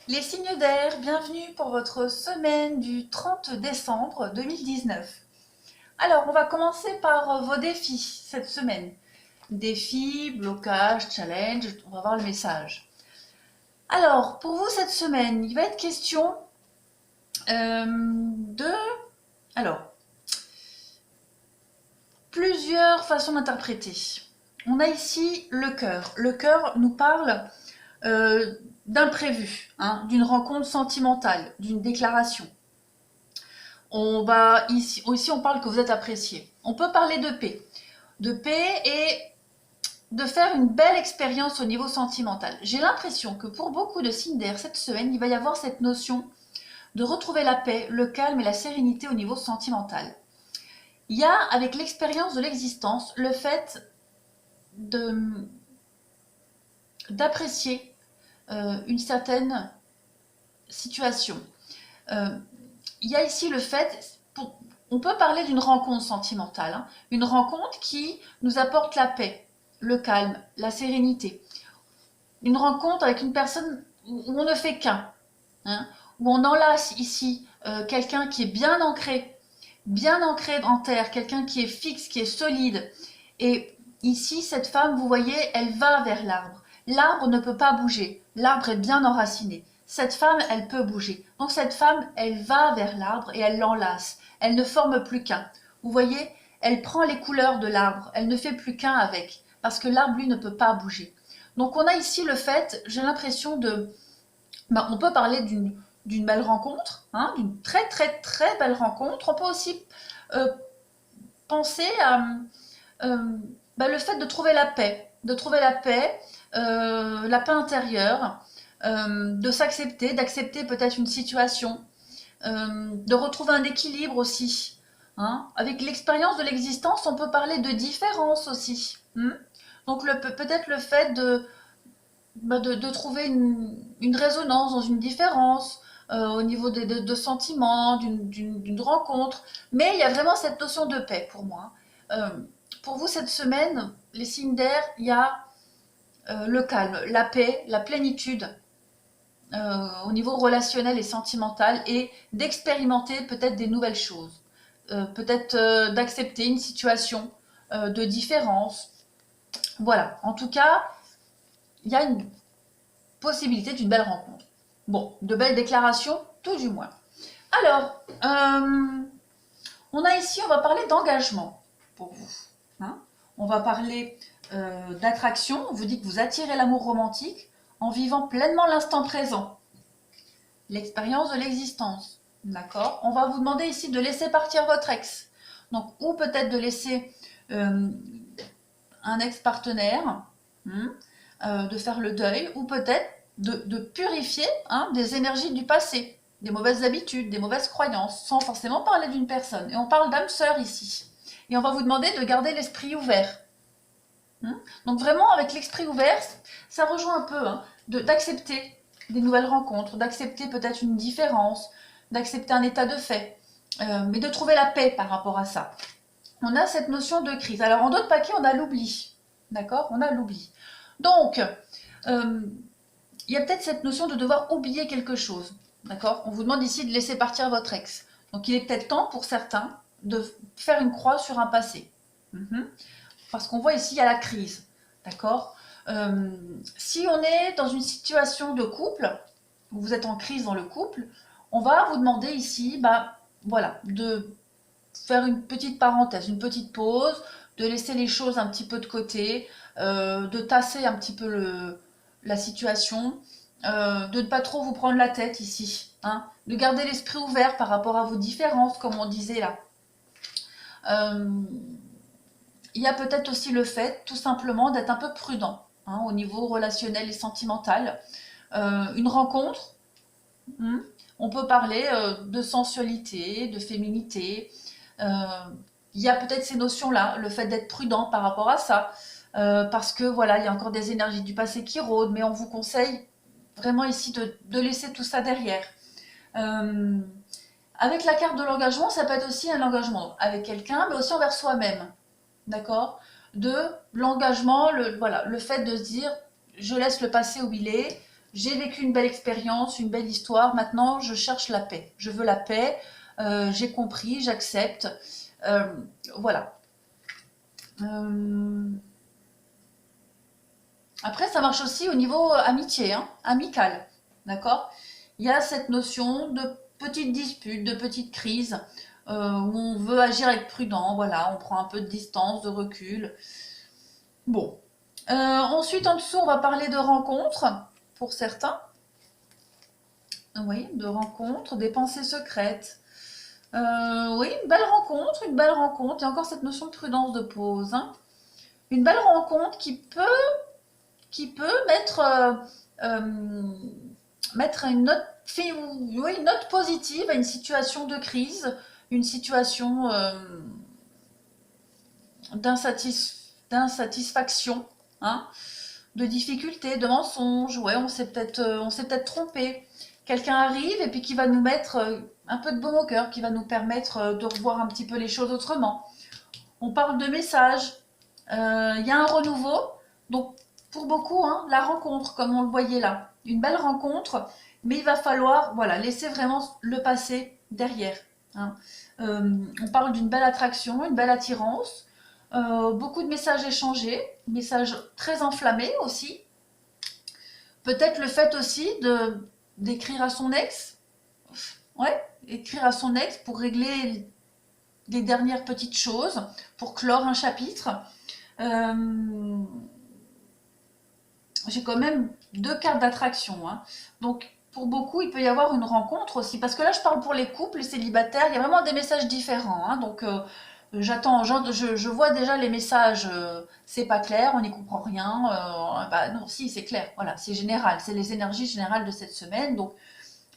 Les signes d'air, bienvenue pour votre semaine du 30 décembre 2019. Alors, on va commencer par vos défis cette semaine. Défis, blocage, challenge, on va voir le message. Alors, pour vous cette semaine, il va être question de... Alors, plusieurs façons d'interpréter. On a ici le cœur. Le cœur nous parle d'imprévu, hein, d'une rencontre sentimentale, d'une déclaration. Ici, on parle que vous êtes apprécié. On peut parler de paix et de faire une belle expérience au niveau sentimental. J'ai l'impression que pour beaucoup de signes d'air cette semaine, il va y avoir cette notion de retrouver la paix, le calme et la sérénité au niveau sentimental. Il y a, avec l'expérience de l'existence, le fait d'apprécier une certaine situation. Il y a ici le fait, on peut parler d'une rencontre sentimentale, hein, une rencontre qui nous apporte la paix, le calme, la sérénité. Une rencontre avec une personne où on ne fait qu'un, hein, où on enlace ici quelqu'un qui est bien ancré en terre, quelqu'un qui est fixe, qui est solide. Et ici, cette femme, vous voyez, elle va vers l'arbre. L'arbre ne peut pas bouger, l'arbre est bien enraciné. Cette femme, elle peut bouger. Donc cette femme, elle va vers l'arbre et elle l'enlace. Elle ne forme plus qu'un. Vous voyez, elle prend les couleurs de l'arbre, elle ne fait plus qu'un avec, parce que l'arbre, lui, ne peut pas bouger. Donc on a ici le fait, j'ai l'impression on peut parler d'une belle rencontre, hein, d'une très très très belle rencontre. On peut aussi euh, penser à le fait la paix intérieure, d'accepter peut-être une situation, de retrouver un équilibre aussi. Hein. Avec l'expérience de l'existence, on peut parler de différence aussi. Hein. Donc peut-être le fait de trouver une résonance dans une différence, au niveau de sentiments, d'une rencontre. Mais il y a vraiment cette notion de paix pour moi. Euh, pour vous, cette semaine, les signes d'air, il y a le calme, la paix, la plénitude au niveau relationnel et sentimental et d'expérimenter peut-être des nouvelles choses. Peut-être d'accepter une situation de différence. Voilà, en tout cas, il y a une possibilité d'une belle rencontre. Bon, de belles déclarations, tout du moins. Alors, on va parler d'engagement pour vous. Hein. On va parler d'attraction. On vous dit que vous attirez l'amour romantique en vivant pleinement l'instant présent. L'expérience de l'existence. D'accord. On va vous demander ici de laisser partir votre ex. Donc, ou peut-être de laisser un ex-partenaire, de faire le deuil, ou peut-être de purifier des énergies du passé, des mauvaises habitudes, des mauvaises croyances, sans forcément parler d'une personne. Et on parle d'âme sœur ici. Et on va vous demander de garder l'esprit ouvert. Donc vraiment, avec l'esprit ouvert, ça rejoint un peu d'accepter des nouvelles rencontres, d'accepter peut-être une différence, d'accepter un état de fait, mais de trouver la paix par rapport à ça. On a cette notion de crise. Alors en d'autres paquets, on a l'oubli. D'accord. On a l'oubli. Donc, il y a peut-être cette notion de devoir oublier quelque chose. D'accord. On vous demande ici de laisser partir votre ex. Donc il est peut-être temps pour certains de faire une croix sur un passé. Parce qu'on voit ici, il y a la crise. D'accord. Si on est dans une situation de couple, où vous êtes en crise dans le couple, on va vous demander ici, voilà, de faire une petite parenthèse, une petite pause, de laisser les choses un petit peu de côté, de tasser un petit peu la situation, de ne pas trop vous prendre la tête ici, hein, de garder l'esprit ouvert par rapport à vos différences, comme on disait là. Il y a peut-être aussi le fait, tout simplement, d'être un peu prudent au niveau relationnel et sentimental. Une rencontre, on peut parler de sensualité, de féminité. Il y a peut-être ces notions-là, le fait d'être prudent par rapport à ça, parce que voilà, il y a encore des énergies du passé qui rôdent, mais on vous conseille vraiment ici de laisser tout ça derrière. Avec la carte de l'engagement, ça peut être aussi un engagement avec quelqu'un, mais aussi envers soi-même. D'accord. De l'engagement, voilà, le fait de se dire, je laisse le passé où il est, j'ai vécu une belle expérience, une belle histoire, maintenant je cherche la paix. Je veux la paix, j'ai compris, j'accepte. Voilà. Après, ça marche aussi au niveau amitié, hein, amical. D'accord? Il y a cette notion de petite dispute, de petite crise, où on veut agir avec prudent, voilà, on prend un peu de distance, de recul. Bon. Ensuite, en dessous, on va parler de rencontres, pour certains. Oui, de rencontres, des pensées secrètes. Oui, une belle rencontre, et encore cette notion de prudence de pause, hein. Une belle rencontre qui peut mettre une note, oui, une note positive à une situation de crise, une situation d'insatisfaction, hein, de difficulté, de mensonge. Ouais, on s'est peut-être trompé. Quelqu'un arrive et puis qui va nous mettre un peu de baume au cœur, qui va nous permettre de revoir un petit peu les choses autrement. On parle de messages. Il y a un renouveau. Donc, pour beaucoup, hein, la rencontre, comme on le voyait là, une belle rencontre, mais il va falloir, voilà, laisser vraiment le passé derrière, hein. On parle d'une belle attraction, une belle attirance, beaucoup de messages échangés, messages très enflammés aussi. Peut-être le fait aussi d'écrire à son ex, ouais, écrire à son ex pour régler les dernières petites choses, pour clore un chapitre. Euh, j'ai quand même 2 cartes d'attraction, hein. Donc, pour beaucoup, il peut y avoir une rencontre aussi. Parce que là, je parle pour les couples, les célibataires, il y a vraiment des messages différents, hein. Donc, je vois déjà les messages, c'est pas clair, on n'y comprend rien. Bah non, si, c'est clair. Voilà, c'est général, c'est les énergies générales de cette semaine. Donc,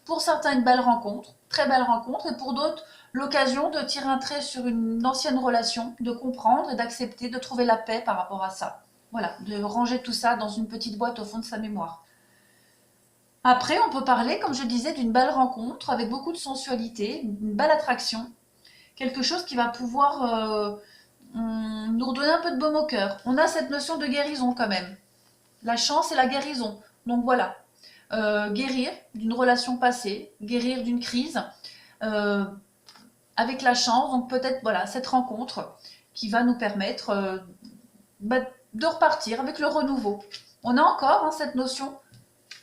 pour certains, une belle rencontre, très belle rencontre, et pour d'autres, l'occasion de tirer un trait sur une ancienne relation, de comprendre et d'accepter, de trouver la paix par rapport à ça. Voilà, de ranger tout ça dans une petite boîte au fond de sa mémoire. Après, on peut parler, comme je disais, d'une belle rencontre avec beaucoup de sensualité, une belle attraction, quelque chose qui va pouvoir nous redonner un peu de baume au cœur. On a cette notion de guérison quand même, la chance et la guérison. Donc voilà, guérir d'une relation passée, guérir d'une crise, euh, avec la chance. Donc peut-être voilà cette rencontre qui va nous permettre bah, de repartir avec le renouveau. On a encore, hein, cette notion,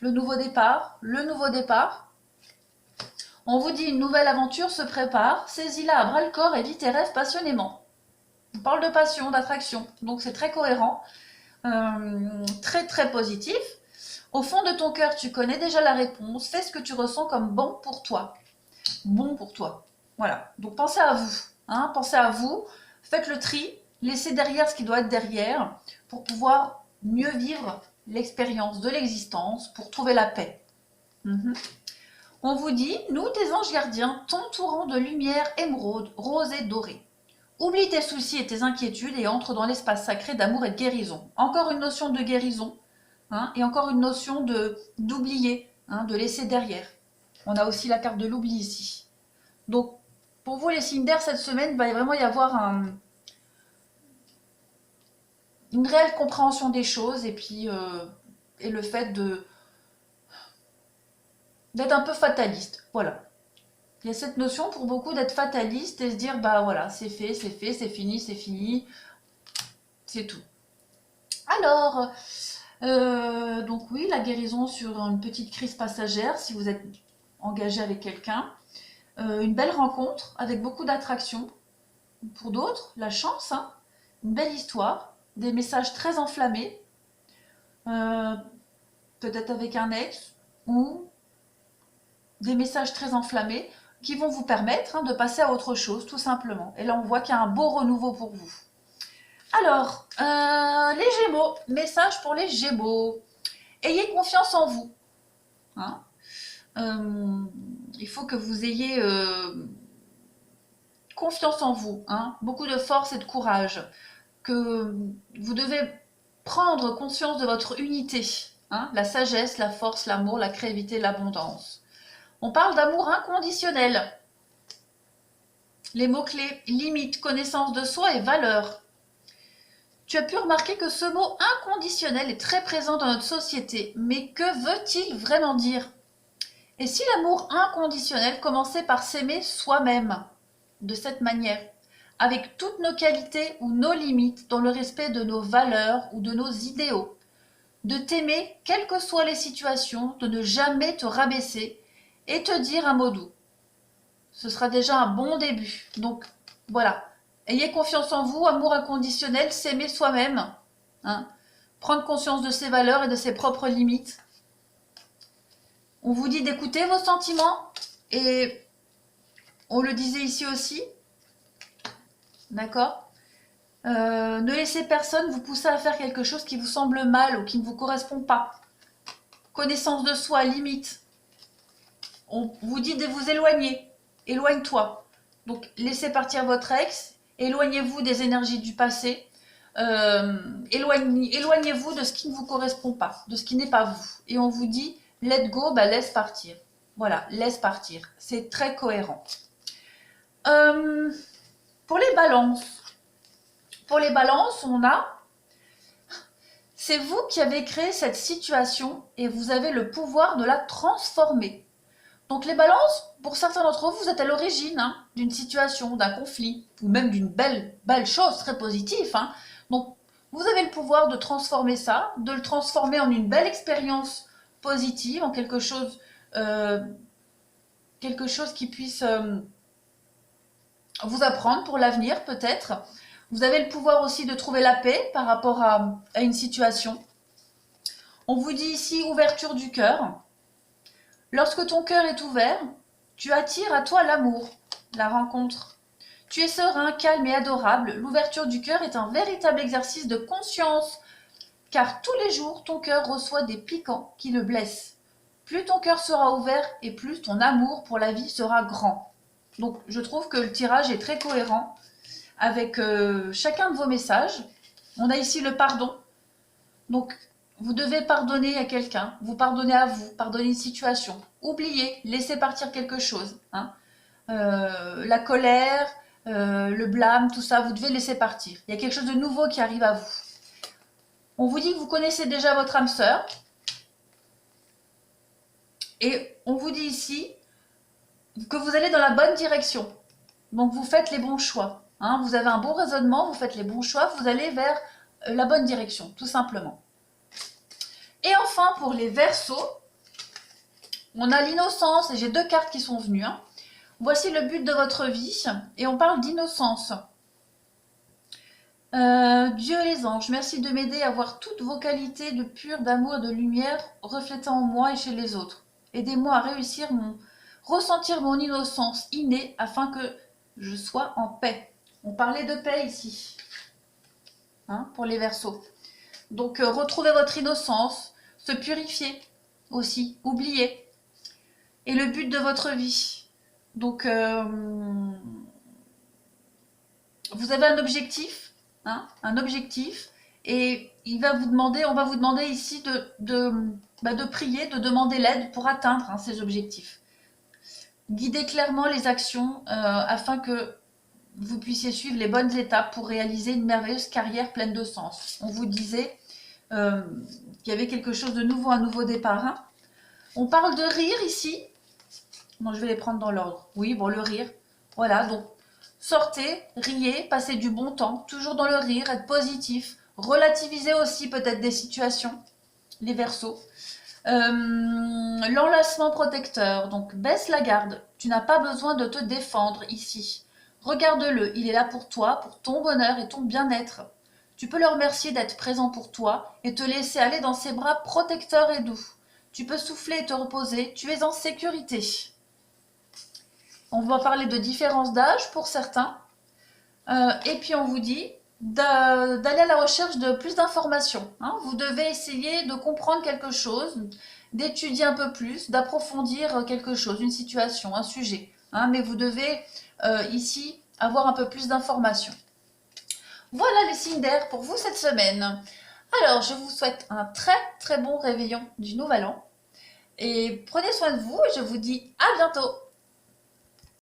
le nouveau départ, le nouveau départ. On vous dit une nouvelle aventure se prépare, saisis-la à bras le corps et vis tes rêves passionnément. On parle de passion, d'attraction, donc c'est très cohérent, très très positif. Au fond de ton cœur, tu connais déjà la réponse, fais ce que tu ressens comme bon pour toi. Bon pour toi. Voilà, donc pensez à vous, hein, pensez à vous, faites le tri, laissez derrière ce qui doit être derrière pour pouvoir mieux vivre l'expérience de l'existence, pour trouver la paix. On vous dit, nous, tes anges gardiens, t'entourant de lumière émeraude, rose et dorée. Oublie tes soucis et tes inquiétudes et entre dans l'espace sacré d'amour et de guérison. Encore une notion de guérison, hein, et encore une notion d'oublier, hein, de laisser derrière. On a aussi la carte de l'oubli ici. Donc, pour vous, les signes d'air, cette semaine, il va vraiment y avoir une réelle compréhension des choses et puis et le fait d'être un peu fataliste. Voilà. Il y a cette notion pour beaucoup d'être fataliste et se dire, bah voilà, c'est fait, c'est fini, c'est tout. Alors, donc oui, la guérison sur une petite crise passagère, si vous êtes engagé avec quelqu'un. Une belle rencontre avec beaucoup d'attraction. Pour d'autres, la chance, hein, une belle histoire, des messages très enflammés, euh, peut-être avec un ex, ou des messages très enflammés qui vont vous permettre, hein, de passer à autre chose, tout simplement. Et là, on voit qu'il y a un beau renouveau pour vous. Alors, les Gémeaux, message pour les Gémeaux. Ayez confiance en vous, hein. Il faut que vous ayez confiance en vous, hein, beaucoup de force et de courage, que vous devez prendre conscience de votre unité, hein, la sagesse, la force, l'amour, la créativité, l'abondance. On parle d'amour inconditionnel. Les mots-clés, limite, connaissance de soi et valeur. Tu as pu remarquer que ce mot inconditionnel est très présent dans notre société, mais que veut-il vraiment dire? Et si l'amour inconditionnel commençait par s'aimer soi-même, de cette manière, avec toutes nos qualités ou nos limites, dans le respect de nos valeurs ou de nos idéaux, de t'aimer quelles que soient les situations, de ne jamais te rabaisser et te dire un mot doux. Ce sera déjà un bon début. Donc voilà, ayez confiance en vous, amour inconditionnel, s'aimer soi-même, hein, prendre conscience de ses valeurs et de ses propres limites. On vous dit d'écouter vos sentiments et on le disait ici aussi, d'accord? Ne laissez personne vous pousser à faire quelque chose qui vous semble mal ou qui ne vous correspond pas. Connaissance de soi, limite. On vous dit de vous éloigner. Éloigne-toi. Donc laissez partir votre ex, éloignez-vous des énergies du passé, éloignez-vous de ce qui ne vous correspond pas, de ce qui n'est pas vous. Et on vous dit let go, bah laisse partir. Voilà, laisse partir. C'est très cohérent. Pour les balances, on a, c'est vous qui avez créé cette situation et vous avez le pouvoir de la transformer. Donc les balances, pour certains d'entre vous, vous êtes à l'origine d'une situation, d'un conflit, ou même d'une belle chose très positive. Donc vous avez le pouvoir de transformer ça, de le transformer en une belle expérience positive, en quelque chose qui puisse vous apprendre pour l'avenir peut-être. Vous avez le pouvoir aussi de trouver la paix par rapport à une situation. On vous dit ici ouverture du cœur. Lorsque ton cœur est ouvert, tu attires à toi l'amour, la rencontre. Tu es serein, calme et adorable. L'ouverture du cœur est un véritable exercice de conscience, car tous les jours, ton cœur reçoit des piquants qui le blessent. Plus ton cœur sera ouvert et plus ton amour pour la vie sera grand. Donc, je trouve que le tirage est très cohérent avec chacun de vos messages. On a ici le pardon. Donc, vous devez pardonner à quelqu'un, vous pardonnez à vous, pardonner une situation. Oubliez, laissez partir quelque chose. La colère, le blâme, tout ça, vous devez laisser partir. Il y a quelque chose de nouveau qui arrive à vous. On vous dit que vous connaissez déjà votre âme sœur. Et on vous dit ici que vous allez dans la bonne direction. Donc vous faites les bons choix. Vous avez un bon raisonnement, vous faites les bons choix, vous allez vers la bonne direction, tout simplement. Et enfin, pour les Verseaux, on a l'innocence, et j'ai deux cartes qui sont venues. Voici le but de votre vie, et on parle d'innocence. Dieu et les anges, merci de m'aider à voir toutes vos qualités de pur, d'amour et de lumière reflétant en moi et chez les autres. Aidez-moi à ressentir mon innocence innée afin que je sois en paix. On parlait de paix ici, pour les Verseaux. Donc, retrouvez votre innocence, se purifier aussi, oublier. Et le but de votre vie. Donc, vous avez un objectif, et on va vous demander ici de prier, de demander l'aide pour atteindre ces objectifs. Guidez clairement les actions afin que vous puissiez suivre les bonnes étapes pour réaliser une merveilleuse carrière pleine de sens. On vous disait qu'il y avait quelque chose de nouveau, un nouveau départ. On parle de rire ici. Non, je vais les prendre dans l'ordre. Oui, bon, le rire. Voilà, donc sortez, riez, passez du bon temps, toujours dans le rire, être positif, relativiser aussi peut-être des situations, les Verseaux. L'enlacement protecteur, donc baisse la garde. Tu n'as pas besoin de te défendre ici. Regarde-le, il est là pour toi, pour ton bonheur et ton bien-être. Tu peux le remercier d'être présent pour toi et te laisser aller dans ses bras protecteurs et doux. Tu peux souffler et te reposer, tu es en sécurité. On va parler de différence d'âge pour certains. Et puis on vous dit d'aller à la recherche de plus d'informations. Vous devez essayer de comprendre quelque chose, d'étudier un peu plus, d'approfondir quelque chose, une situation, un sujet. Mais vous devez ici avoir un peu plus d'informations. Voilà les signes d'air pour vous cette semaine. Alors, je vous souhaite un très très bon réveillon du Nouvel An. Et prenez soin de vous et je vous dis à bientôt.